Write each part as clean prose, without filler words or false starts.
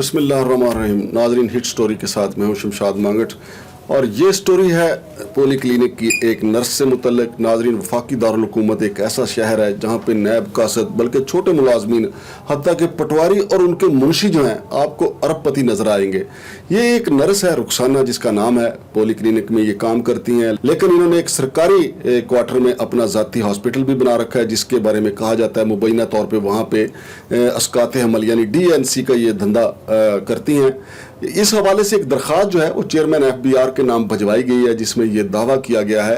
बिस्मिल्लाहिर्रहमानिर्रहीम। नाजरीन, hit story के साथ मैं हूं शमशाद मांगट और ये स्टोरी है पोली क्लिनिक की एक नर्स से मुतल्लिक। नाजरीन, वफाकी दारुल हुकूमत एक ऐसा शहर है जहां पे नैब कासद बल्कि छोटे मुलाजमीन हत्ता के पटवारी और उनके मुंशी जो हैं आपको अरबपति नजर आएंगे। ये एक नर्स है रुखसाना, जिसका नाम है। पोली क्लिनिक में ये काम करती हैं, लेकिन इन्होंने एक सरकारी क्वार्टर में अपना ज़ाती हॉस्पिटल भी बना रखा है, जिसके बारे में कहा जाता है मुबैना तौर पर वहाँ पे अस्कात हमल यानी DNC का ये धंधा करती हैं। इस हवाले से एक दरख्वास्त जो है वो चेयरमैन FBR के नाम भिजवाई गई है, जिसमें ये दावा किया गया है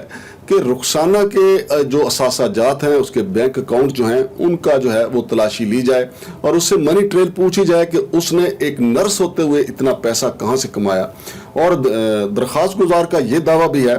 कि रुखसाना के जो असासाजात हैं, उसके बैंक अकाउंट जो हैं, उनका जो है वो तलाशी ली जाए और उससे मनी ट्रेल पूछी जाए कि उसने एक नर्स होते हुए इतना पैसा कहाँ से कमाया। और दरख्वास्त गुजार का ये दावा भी है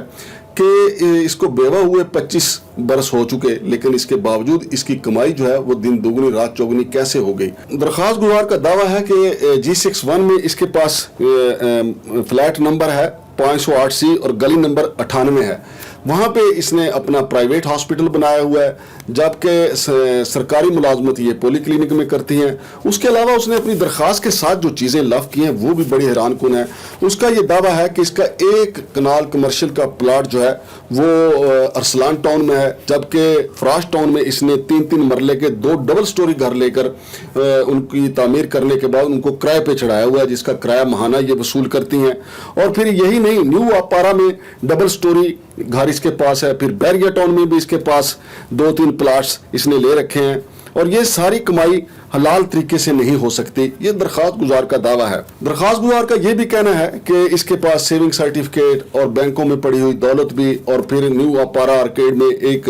कि इसको बेवा हुए 25 बरस हो चुके, लेकिन इसके बावजूद इसकी कमाई जो है वो दिन दोगुनी रात चौगुनी कैसे हो गई। दरख्वास्त गुजार का दावा है कि G61 में इसके पास फ्लैट नंबर है 508C और गली नंबर 98 है। वहाँ पे इसने अपना प्राइवेट हॉस्पिटल बनाया हुआ है, जबकि सरकारी मुलाजमत ये पोली क्लिनिक में करती हैं। उसके अलावा उसने अपनी दरख्वास्त के साथ जो चीज़ें लफ की हैं वो भी बड़ी हैरान कुन है। उसका ये दावा है कि इसका 1 कनाल कमर्शियल का प्लाट जो है वो अरसलान टाउन में है, जबकि फ्राश टाउन में इसने 3-3 मरले के 2 डबल स्टोरी घर लेकर उनकी तामीर करने के बाद उनको किराए पे चढ़ाया हुआ है, जिसका किराया माहाना ये वसूल करती हैं। और फिर यही नहीं, न्यू अपारा में डबल स्टोरी घर इसके पास है, फिर बैरिया टाउन में भी इसके पास 2-3 प्लाट्स इसने ले रखे हैं। और ये सारी कमाई हलाल तरीके से नहीं हो सकती, ये दरख्वास्त गुजार का दावा है। दरख्वास्त गुजार का ये भी कहना है कि इसके पास सेविंग सर्टिफिकेट और बैंकों में पड़ी हुई दौलत भी, और फिर न्यू अपारा आर्केड में 1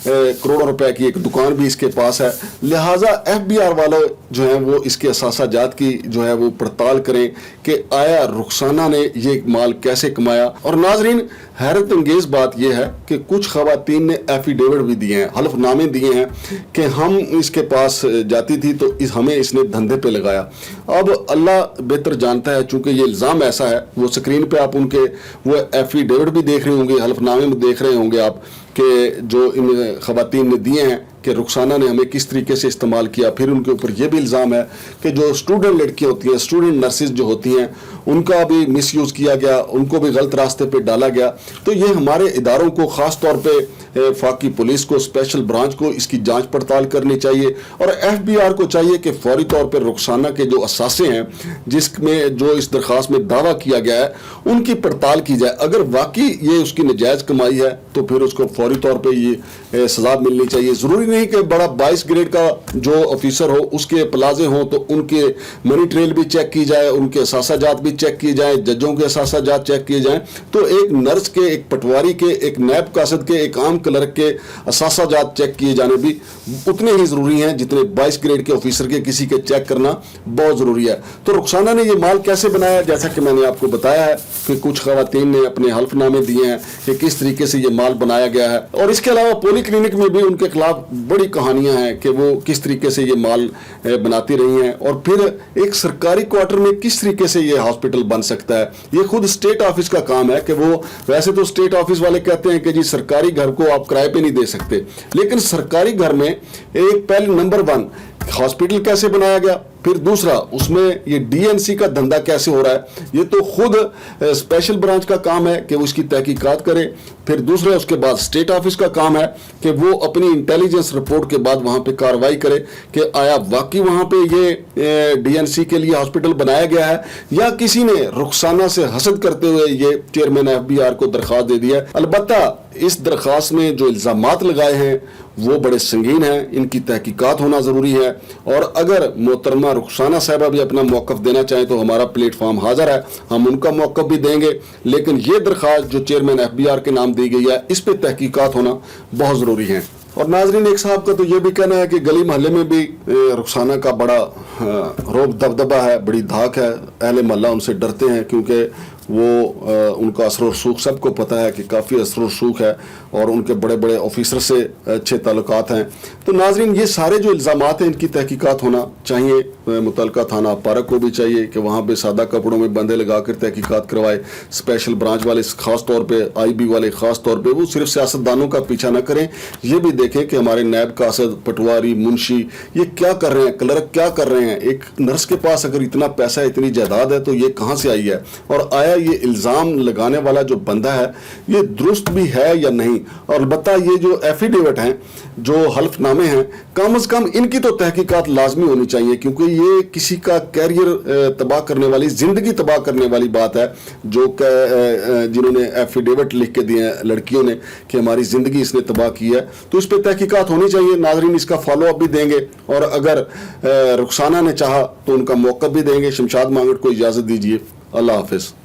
करोड़ रुपए की एक दुकान भी इसके पास है। लिहाजा FBR वाले जो हैं वो इसके असासाजात की जो है वो पड़ताल करें कि आया रुखसाना ने ये माल कैसे कमाया। और नाजरीन, हैरत अंगेज बात यह है कि कुछ खवातीन ने एफिडेविट भी दिए हैं, हल्फनामे दिए हैं कि हम इसके पास जाती थी तो हमें इसने धंधे पे लगाया। अब अल्लाह बेहतर जानता है, चूंकि ये इल्ज़ाम ऐसा है। वो स्क्रीन पे आप उनके वो एफिडेविट भी देख रहे होंगे, हल्फनामे में देख रहे होंगे आप कि जो इन खवातीन ने दिए हैं कि रुखसाना ने हमें किस तरीके से इस्तेमाल किया। फिर उनके ऊपर यह भी इल्ज़ाम है कि जो स्टूडेंट लड़कियां होती हैं, स्टूडेंट नर्सेज जो होती हैं, उनका भी मिसयूज़ किया गया, उनको भी गलत रास्ते पे डाला गया। तो ये हमारे इदारों को, ख़ास तौर पे फाकी पुलिस को, स्पेशल ब्रांच को इसकी जांच पड़ताल करनी चाहिए। और FBR को चाहिए कि फौरी तौर पर रुखसाना के जो असासे हैं, जिसमें जो इस दरख्वास्त में दावा किया गया है, उनकी पड़ताल की जाए। अगर वाकई ये उसकी नजायज़ कमाई है तो फिर उसको फौरी तौर पर ये सजा मिलनी चाहिए। ज़रूरी नहीं कि बड़ा 22 ग्रेड का जो ऑफिसर हो उसके प्लाजे हों तो उनके मनी ट्रेल भी चेक की जाए, उनके असासाजात भी चेक किए जाए, जजों के असासाजात चेक किए जाएं। तो एक नर्स के, एक पटवारी के, एक नैब कासद के, एक आम क्लर्क के असासाजात चेक किए जाने भी उतने ही ज़रूरी हैं जितने 22 ग्रेड के ऑफिसर के किसी के चेक करना बहुत ज़रूरी है। तो रुखसाना ने ये माल कैसे बनाया, जैसा कि मैंने आपको बताया है कि कुछ खवातीन ने अपने हल्फनामे दिए हैं कि किस तरीके से ये माल बनाया गया है। और इसके अलावा पोली क्लिनिक में भी उनके खिलाफ बड़ी कहानियां हैं कि वो किस तरीके से ये माल बनाती रही हैं। और फिर एक सरकारी क्वार्टर में किस तरीके से ये हॉस्पिटल बन सकता है। ये खुद स्टेट ऑफिस का काम है कि वो, वैसे तो स्टेट ऑफिस वाले कहते हैं कि जी सरकारी घर को आप किराए पे नहीं दे सकते, लेकिन सरकारी घर में एक पहले नंबर 1 हॉस्पिटल कैसे बनाया गया, फिर दूसरा उसमें ये DNC का धंधा कैसे हो रहा है, ये तो खुद स्पेशल ब्रांच का काम है कि वो इसकी तहकीकात करे। फिर दूसरा उसके बाद स्टेट ऑफिस का काम है कि वो अपनी इंटेलिजेंस रिपोर्ट के बाद वहाँ पे कार्रवाई करे कि आया वाकई वहाँ पे ये DNC के लिए हॉस्पिटल बनाया गया है या किसी ने रुखसाना से हसद करते हुए ये चेयरमैन FBR को दरख्वास्त दे दिया है। अलबत्ता इस दरख्वास्त में जो इल्ज़ामात लगाए हैं वो बड़े संगीन हैं, इनकी तहकीकात होना ज़रूरी है। और अगर मोहतरमा रुखसाना साहिबा भी अपना मौक़िफ़ देना चाहें तो हमारा प्लेटफॉर्म हाज़िर है, हम उनका मौक़िफ़ भी देंगे। लेकिन ये दरख्वास्त जो चेयरमैन FBR के नाम दी गई है, इस पर तहकीकात होना बहुत ज़रूरी है। और नाजरीन, एक साहब का तो ये भी कहना है कि गली महल्ले में भी रुखसाना का बड़ा रोब दबदबा है, बड़ी धाक है। अहले महल्ला उनसे डरते हैं क्योंकि وہ ان کا اثر و رسوخ سب کو پتہ ہے کہ کافی اثر و رسوخ ہے اور ان کے بڑے بڑے آفیسر سے اچھے تعلقات ہیں. تو ناظرین یہ سارے جو الزامات ہیں ان کی تحقیقات ہونا چاہیے. متعلقہ تھانہ پارک کو بھی چاہیے کہ وہاں پہ سادہ کپڑوں میں بندے لگا کر تحقیقات کروائے. اسپیشل برانچ والے خاص طور پہ آئی بی والے خاص طور پہ وہ صرف سیاستدانوں کا پیچھا نہ کریں, یہ بھی دیکھیں کہ ہمارے نیب قاصد, پٹواری, منشی یہ کیا کر رہے ہیں, کلرک کیا کر رہے ہیں. ایک نرس کے پاس اگر اتنا پیسہ اتنی جائیداد ہے تو یہ کہاں سے آئی ہے, اور آیا یہ الزام لگانے والا جو بندہ ہے یہ درست بھی ہے یا نہیں. اور البتہ یہ جو ایفیڈیوٹ ہیں, جو حلف نامے ہیں, کم از کم ان کی تو تحقیقات لازمی ہونی چاہیے, کیونکہ یہ کسی کا کیریئر تباہ کرنے والی, زندگی تباہ کرنے والی بات ہے. جو جنہوں نے ایفیڈیوٹ لکھ کے دیے ہیں لڑکیوں نے کہ ہماری زندگی اس نے تباہ کی ہے, تو اس پہ تحقیقات ہونی چاہیے. ناظرین اس کا فالو اپ بھی دیں گے, اور اگر رخسانہ نے چاہا تو ان کا موقع بھی دیں گے. شمشاد مانگٹ کو اجازت دیجیے. اللہ حافظ.